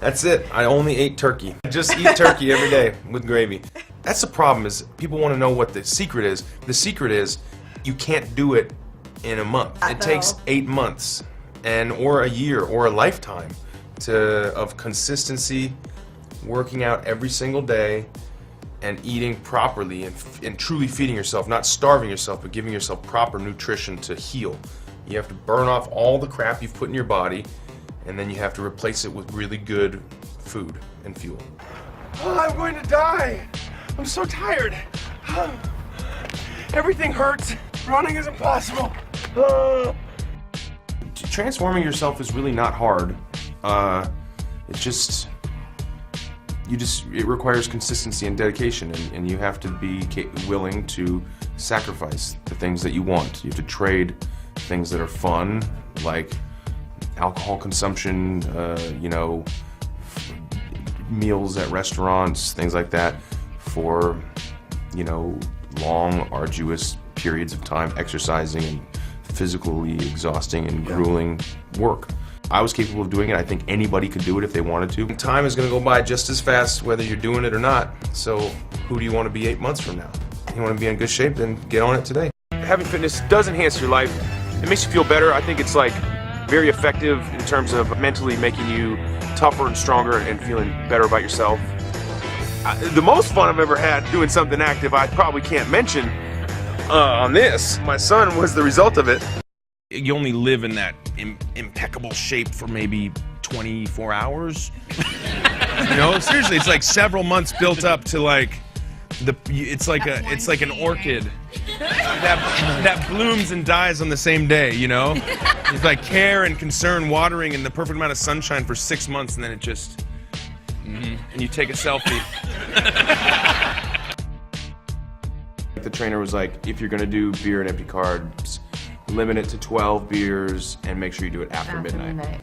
That's it. I only ate turkey. I just eat turkey every day with gravy. That's the problem, is people want to know what the secret is. The secret is you can't do it in a month. It takes 8 months or a year or a lifetime of consistency, working out every single day, and eating properly and truly feeding yourself, not starving yourself, but giving yourself proper nutrition to heal. You have to burn off all the crap you've put in your body, and then you have to replace it with really good food and fuel. Oh, I'm going to die. I'm so tired. Everything hurts. Running is impossible. Transforming yourself is really not hard. It requires consistency and dedication, and you have to be willing to sacrifice the things that you want. You have to trade things that are fun, like alcohol consumption, meals at restaurants, things like that, for, long, arduous periods of time exercising and physically exhausting and grueling work. I was capable of doing it. I think anybody could do it if they wanted to. Time is going to go by just as fast whether you're doing it or not. So who do you want to be 8 months from now? You want to be in good shape, then get on it today. Having fitness does enhance your life. It makes you feel better. I think it's very effective in terms of mentally making you tougher and stronger and feeling better about yourself. The most fun I've ever had doing something active I probably can't mention on this. My son was the result of it. You only live in that impeccable shape for maybe 24 hours. Seriously, it's like several months built up to it's like an orchid that blooms and dies on the same day, It's like care and concern, watering, and the perfect amount of sunshine for 6 months, and then it just, and you take a selfie. The trainer was like, if you're gonna do beer and empty carbs, limit it to 12 beers and make sure you do it after midnight.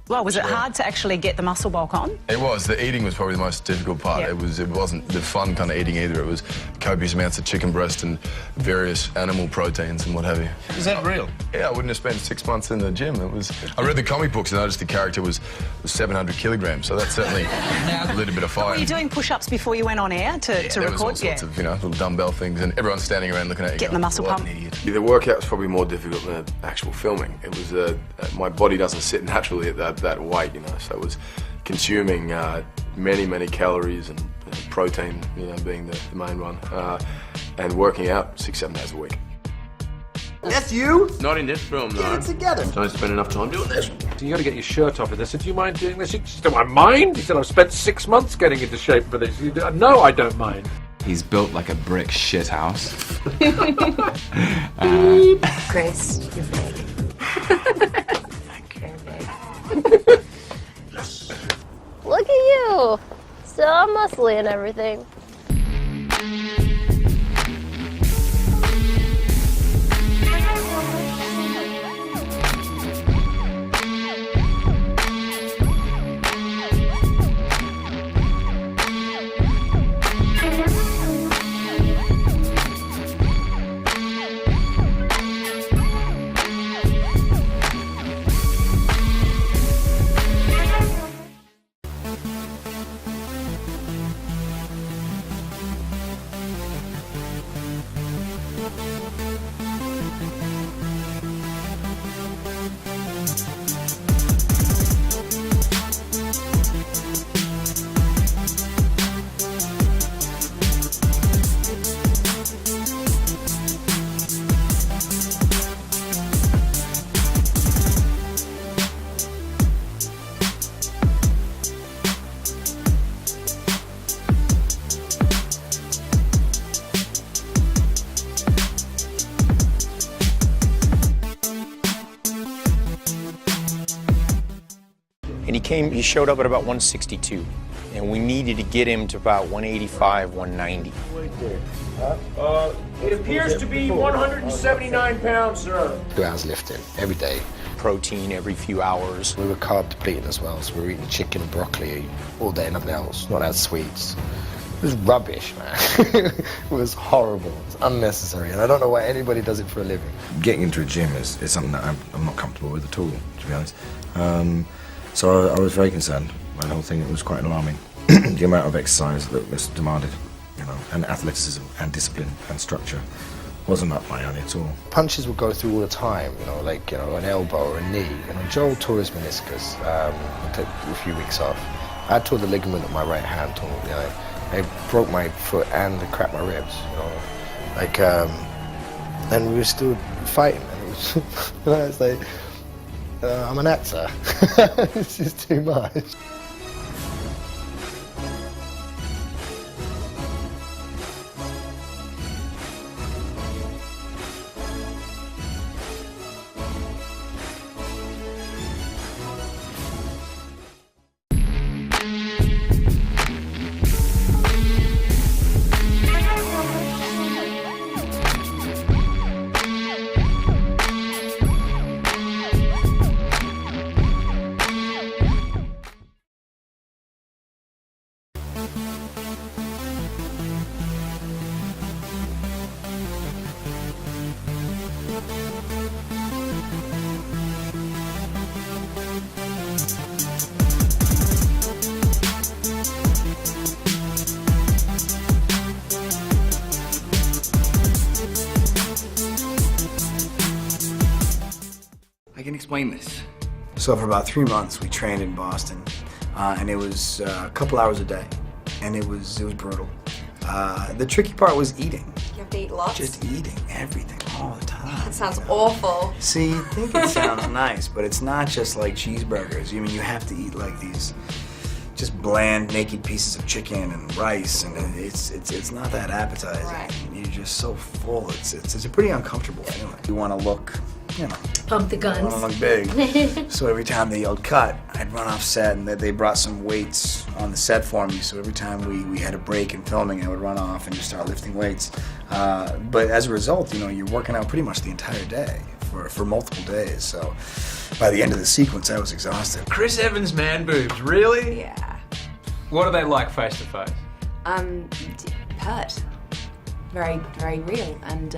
Well, was it hard to actually get the muscle bulk on? It was. The eating was probably the most difficult part. Yep. It wasn't the fun kind of eating either. It was copious amounts of chicken breast and various animal proteins and what have you. Is that real? Yeah, I wouldn't have spent 6 months in the gym. I read the comic books and noticed the character was 700 kilograms, so that's certainly a little bit of fire. Were you doing push-ups before you went on air to record? There was all sorts of, little dumbbell things, and everyone's standing around looking at you. Getting the muscle pump. The workout was probably more difficult than the actual filming. It was my body doesn't sit naturally at that weight, so it was consuming many calories and protein, being the main one, and working out 6-7 days a week. That's you? Not in this film, though. Get it together. Don't spend enough time doing this. So you got to get your shirt off of this. Do you mind doing this? Do I mind? He said I've spent 6 months getting into shape for this. No, I don't mind. He's built like a brick shithouse. Chris, you're big. Look at you! So muscly and everything. He showed up at about 162, and we needed to get him to about 185, 190. It appears to be 179 pounds, sir. 2 hours lifting every day. Protein every few hours. We were carb depleting as well, so we were eating chicken and broccoli all day, nothing else, not had sweets. It was rubbish, man. It was horrible. It was unnecessary, and I don't know why anybody does it for a living. Getting into a gym is something that I'm not comfortable with at all, to be honest. So I was very concerned by the whole thing. It was quite alarming. The amount of exercise that was demanded, you know, and athleticism and discipline and structure wasn't up my alley at all. Punches would go through all the time, you know, like, you know, an elbow or a knee. You know, Joel tore his meniscus. I took a few weeks off. I tore the ligament of my right hand. You know, I broke my foot and cracked my ribs. You know, like, and we were still fighting. And it was, you know, it's like, I'm an actor. It's just too much. I can explain this. So for about 3 months, we trained in Boston, and it was a couple hours a day, and it was brutal. The tricky part was eating. You have to eat lots? Just eating everything all the time. That sounds awful. See, you think it sounds nice, but it's not just like cheeseburgers. I mean, you have to eat like these just bland, naked pieces of chicken and rice, and it's not that appetizing. Right. You're just so full. It's a pretty uncomfortable feeling. You want to look, you know, Pump the I want to guns. look big. So every time they yelled cut, I'd run off set, and they brought some weights on the set for me. So every time we had a break in filming, I would run off and just start lifting weights. But as a result, you know, you're working out pretty much the entire day for multiple days. So by the end of the sequence, I was exhausted. Chris Evans' man boobs, really? Yeah. What are they like face to face? Hurt. Very, very real. And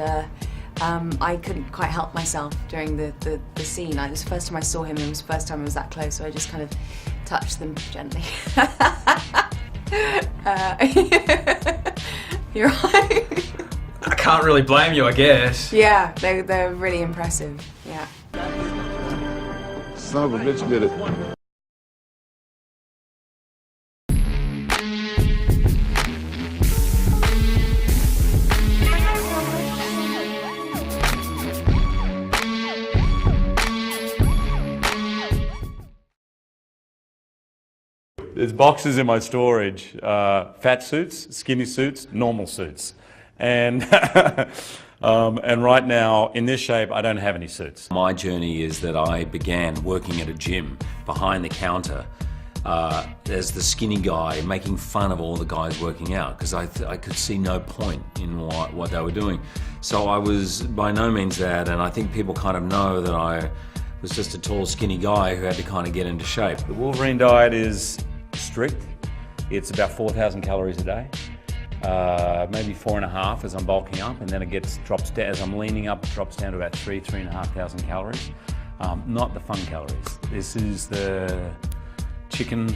I couldn't quite help myself during the scene. It was the first time I saw him, and it was the first time I was that close, so I just kind of touched them gently. You're right. I can't really blame you, I guess. Yeah, they're really impressive. Yeah. Son of a bitch did it. There's boxes in my storage, fat suits, skinny suits, normal suits. And, and right now, in this shape, I don't have any suits. My journey is that I began working at a gym behind the counter as the skinny guy, making fun of all the guys working out, because I could see no point in what they were doing. So I was by no means that, and I think people kind of know that I was just a tall, skinny guy who had to kind of get into shape. The Wolverine diet is strict. It's about 4,000 calories a day, maybe 4.5 as I'm bulking up, and then it drops down as I'm leaning up. It drops down to about 3,500 calories. Not the fun calories. This is the chicken,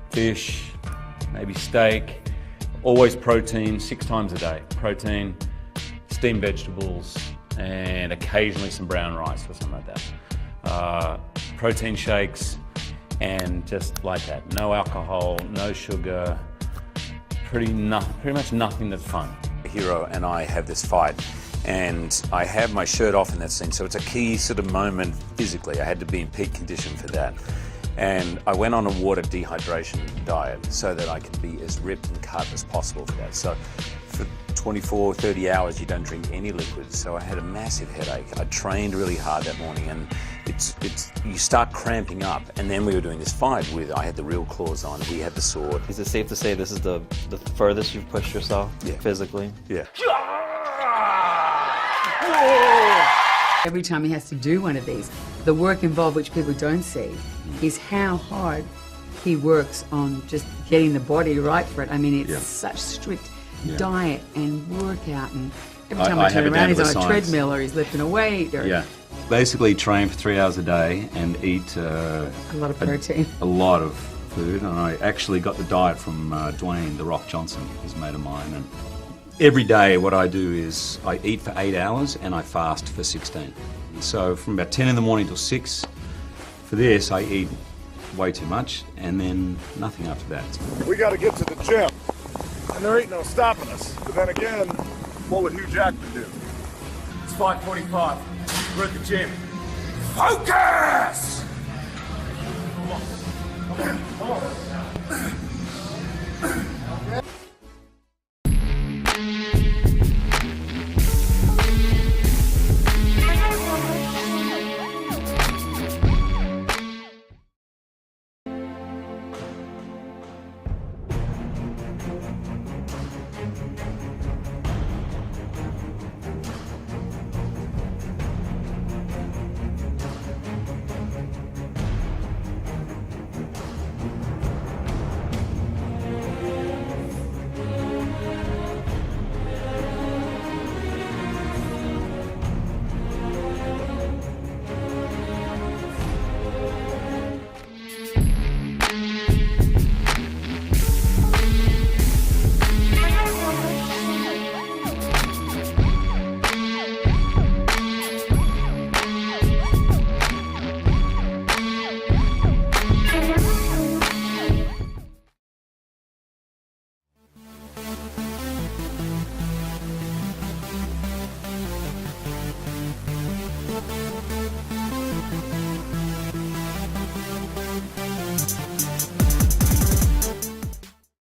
fish, maybe steak. Always protein, 6 times a day. Protein, steamed vegetables, and occasionally some brown rice or something like that. Protein shakes. And just like that, no alcohol, no sugar, pretty much nothing that's fun. Hero and I have this fight, and I have my shirt off in that scene, so it's a key sort of moment physically. I had to be in peak condition for that. And I went on a water dehydration diet so that I could be as ripped and cut as possible for that. So for 24, 30 hours, you don't drink any liquids. So I had a massive headache. I trained really hard that morning, and you start cramping up. And then we were doing this fight with, I had the real claws on, we had the sword. Is it safe to say this is the furthest you've pushed yourself physically? Yeah. Every time he has to do one of these, the work involved, which people don't see, is how hard he works on just getting the body right for it. I mean, it's such strict diet and workout, and every time I turn around, he's on a treadmill or he's lifting a weight. Or Basically train for 3 hours a day and eat a lot of protein. A lot of food. And I actually got the diet from Dwayne The Rock Johnson, he's a mate of mine. And every day what I do is I eat for 8 hours and I fast for 16. So from about 10 in the morning till 6, for this I eat way too much and then nothing after that. We got to get to the gym, and there ain't no stopping us. But then again, what would Hugh Jackman do? It's 5:45. We're at the gym. Focus!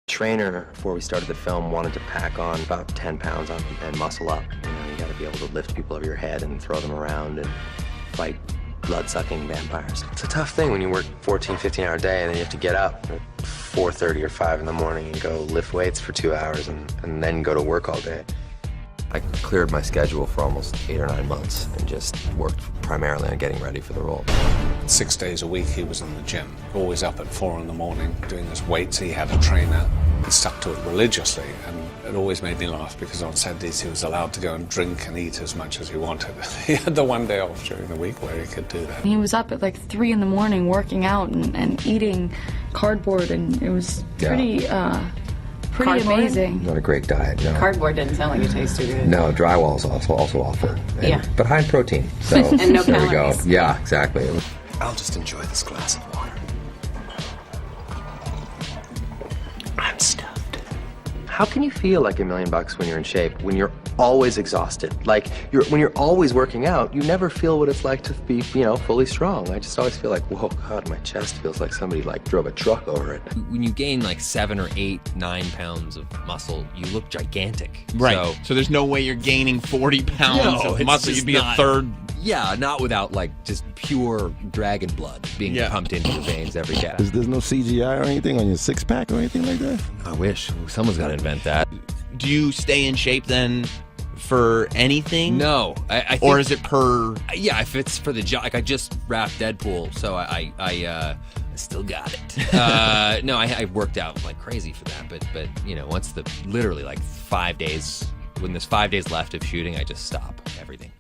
Trainer, before we started the film, wanted to pack on about 10 pounds on and muscle up. You know, you gotta be able to lift people over your head and throw them around and fight blood-sucking vampires. It's a tough thing when you work 14, 15-hour day and then you have to get up at 4:30 or 5 in the morning and go lift weights for 2 hours and then go to work all day. I cleared my schedule for almost 8 or 9 months and just worked primarily on getting ready for the role. 6 days a week he was in the gym, always up at 4 in the morning doing his weights. He had a trainer. He stuck to it religiously, and it always made me laugh because on Saturdays he was allowed to go and drink and eat as much as he wanted. He had the one day off during the week where he could do that. He was up at like 3 in the morning working out and eating cardboard, and it was pretty Cardboard? amazing. Not a great diet, no. Cardboard doesn't sound like it tastes too good. No, drywall's also awful. Yeah. But high in protein, so And no there calories. we go. Yeah, exactly. I'll just enjoy this glass of water. I'm stuffed. How can you feel like $1 million when you're in shape, when you're always exhausted? Like, when you're always working out, you never feel what it's like to be, fully strong. I just always feel like, whoa, God, my chest feels like somebody drove a truck over it. When you gain like 7 or 8, 9 pounds of muscle, you look gigantic. Right. So there's no way you're gaining 40 pounds of muscle. You'd be a third. Yeah, not without like just pure dragon blood being pumped into your veins every day. There's no CGI or anything on your six-pack or anything like that? I wish. Someone's got to invent that. Do you stay in shape then for anything? No. I think, or is it per... Yeah, if it's for the job. Like I just wrapped Deadpool, so I still got it. No, I worked out like crazy for that. But once literally like 5 days, when there's 5 days left of shooting, I just stop everything.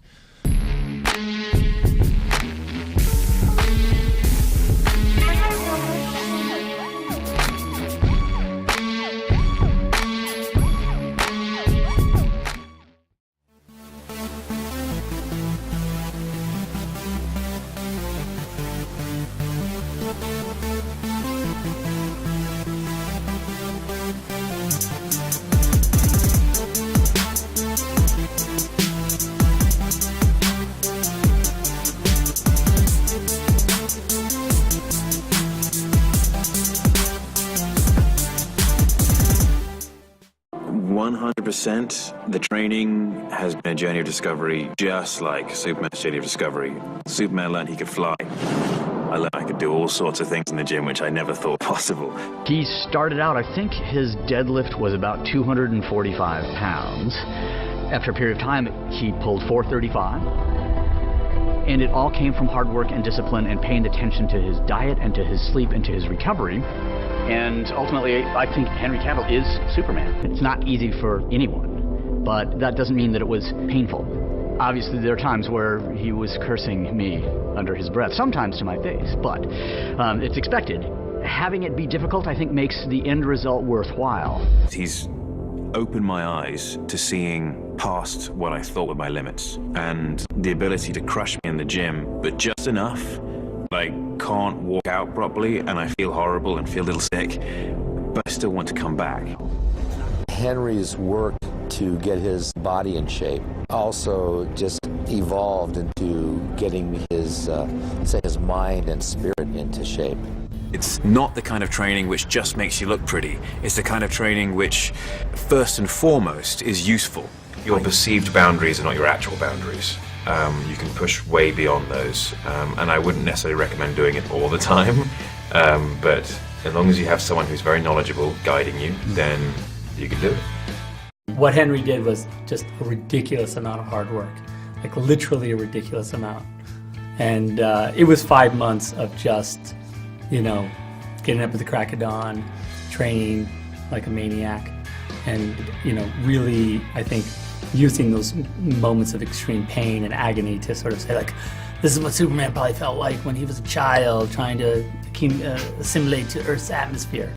ascent. The training has been a journey of discovery, just like Superman's journey of discovery. Superman learned he could fly. I learned I could do all sorts of things in the gym which I never thought possible. He started out, I think his deadlift was about 245 pounds. After a period of time, he pulled 435. And it all came from hard work and discipline and paying attention to his diet and to his sleep and to his recovery. And ultimately, I think Henry Cavill is Superman. It's not easy for anyone, but that doesn't mean that it was painful. Obviously, there are times where he was cursing me under his breath, sometimes to my face, but it's expected. Having it be difficult, I think, makes the end result worthwhile. He's opened my eyes to seeing past what I thought were my limits, and the ability to crush me in the gym, but just enough that I can't walk out properly and I feel horrible and feel a little sick, but I still want to come back. Henry's work to get his body in shape also just evolved into getting his, say, his mind and spirit into shape. It's not the kind of training which just makes you look pretty. It's the kind of training which, first and foremost, is useful. Your perceived boundaries are not your actual boundaries. You can push way beyond those, and I wouldn't necessarily recommend doing it all the time, but as long as you have someone who's very knowledgeable guiding you, then you can do it. What Henry did was just a ridiculous amount of hard work, like literally a ridiculous amount. And it was 5 months of just, you know, getting up at the crack of dawn, training like a maniac, and, you know, really, I think, using those moments of extreme pain and agony to sort of say, like, this is what Superman probably felt like when he was a child trying to assimilate to Earth's atmosphere.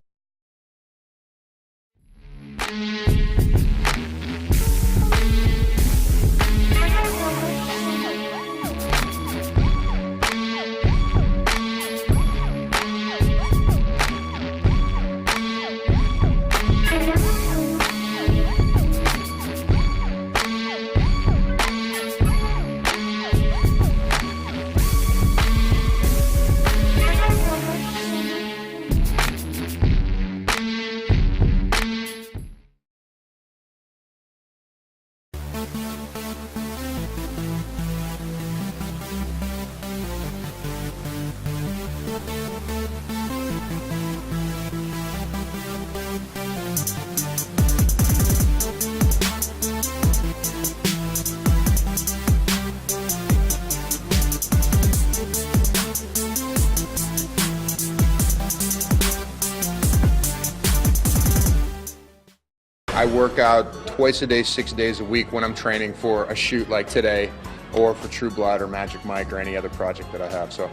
I work out twice a day, 6 days a week when I'm training for a shoot like today, or for True Blood or Magic Mike or any other project that I have. So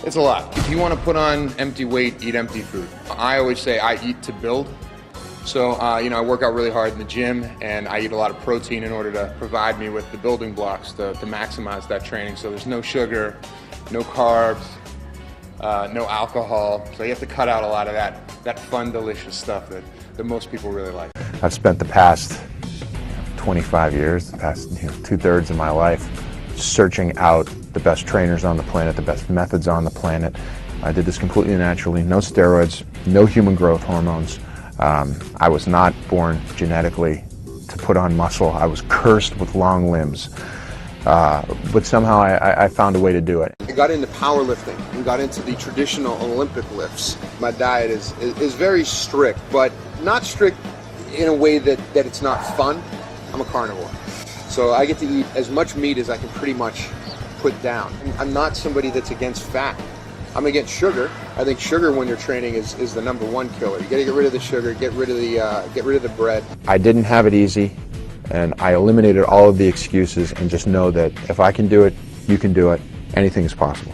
it's a lot. If you want to put on empty weight, eat empty food. I always say I eat to build. So, you know, I work out really hard in the gym, and I eat a lot of protein in order to provide me with the building blocks to maximize that training. So there's no sugar, no carbs, no alcohol. So you have to cut out a lot of that fun, delicious stuff that most people really like. I've spent the past 25 years, the past 2/3 of my life, searching out the best trainers on the planet, the best methods on the planet. I did this completely naturally, no steroids, no human growth hormones. I was not born genetically to put on muscle. I was cursed with long limbs. But somehow I found a way to do it. I got into powerlifting and got into the traditional Olympic lifts. My diet is very strict, but not strict in a way that it's not fun. I'm a carnivore. So I get to eat as much meat as I can pretty much put down. I'm not somebody that's against fat. I'm against sugar. I think sugar when you're training is the #1 killer. You gotta get rid of the sugar, get rid of the bread. I didn't have it easy, and I eliminated all of the excuses and just know that if I can do it, you can do it. Anything is possible.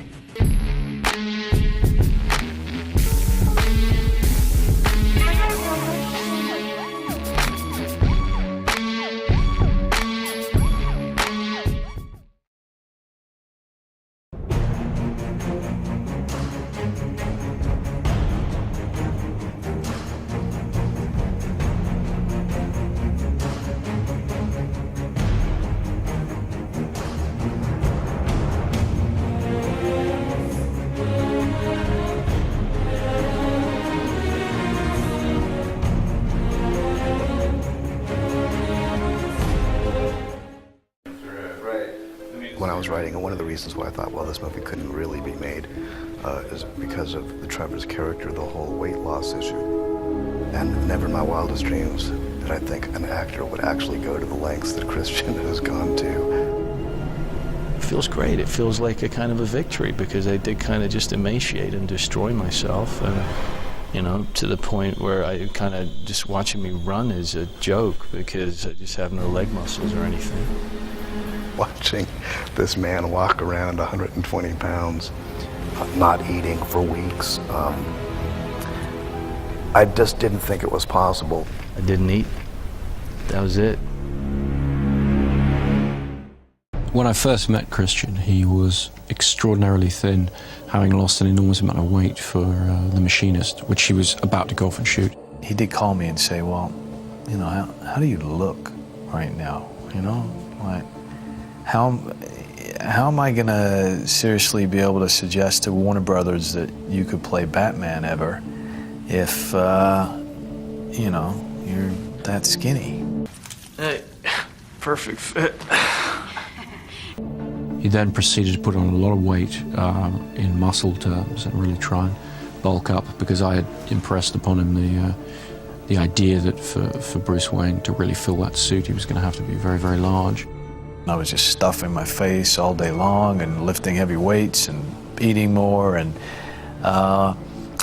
I was writing, and one of the reasons why I thought, well, this movie couldn't really be made is because of the Trevor's character, the whole weight loss issue. And never in my wildest dreams did I think an actor would actually go to the lengths that Christian has gone to. It feels great. It feels like a kind of a victory, because I did kind of just emaciate and destroy myself, and you know, to the point where I kind of just watching me run is a joke because I just have no leg muscles or anything. Watching this man walk around 120 pounds, not eating for weeks, I just didn't think it was possible. I didn't eat. That was it. When I first met Christian, he was extraordinarily thin, having lost an enormous amount of weight for The Machinist, which he was about to go off and shoot. He did call me and say, well, you know, how do you look right now? You know, like, how am I gonna seriously be able to suggest to Warner Brothers that you could play Batman ever if, you know, you're that skinny? Hey, perfect fit. He then proceeded to put on a lot of weight in muscle terms and really try and bulk up, because I had impressed upon him the idea that for Bruce Wayne to really fill that suit, he was going to have to be very, very large. I was just stuffing my face all day long and lifting heavy weights and eating more, and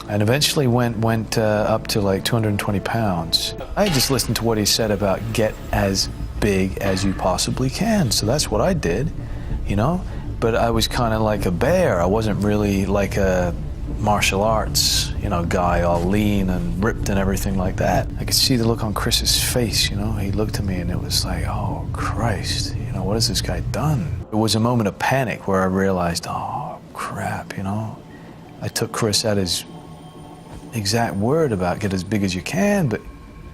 eventually went up to like 220 pounds. I just listened to what he said about get as big as you possibly can, so that's what I did. You know, but I was kind of like a bear. I wasn't really like a martial arts, you know, guy all lean and ripped and everything like that. I could see the look on Chris's face, you know. He looked at me and it was like, oh, Christ, you know, what has this guy done? It was a moment of panic where I realized, oh, crap, you know. I took Chris at his exact word about get as big as you can, but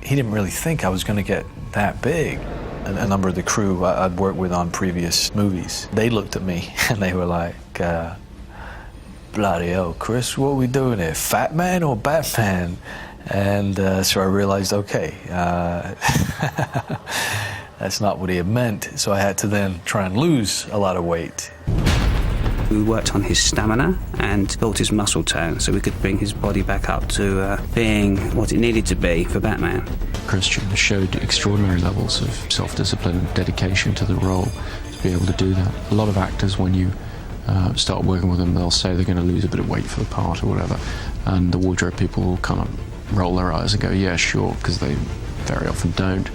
he didn't really think I was going to get that big. A number of the crew I'd worked with on previous movies, they looked at me and they were like, bloody hell, Chris, what are we doing here? Fat Man or Batman? And so I realized, okay, that's not what he had meant. So I had to then try and lose a lot of weight. We worked on his stamina and built his muscle tone so we could bring his body back up to being what it needed to be for Batman. Christian showed extraordinary levels of self-discipline and dedication to the role to be able to do that. A lot of actors, when you start working with them, they'll say they're going to lose a bit of weight for the part or whatever, and the wardrobe people will kind of roll their eyes and go, yeah, sure, because they very often don't.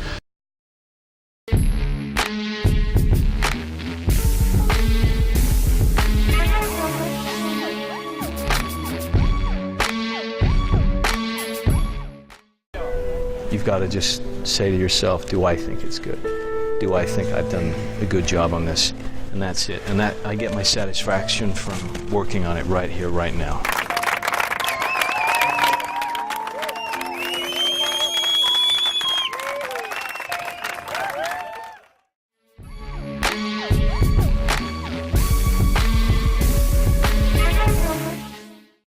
You've got to just say to yourself, do I think it's good? Do I think I've done a good job on this? And that's it. And that I get my satisfaction from working on it right here, right now.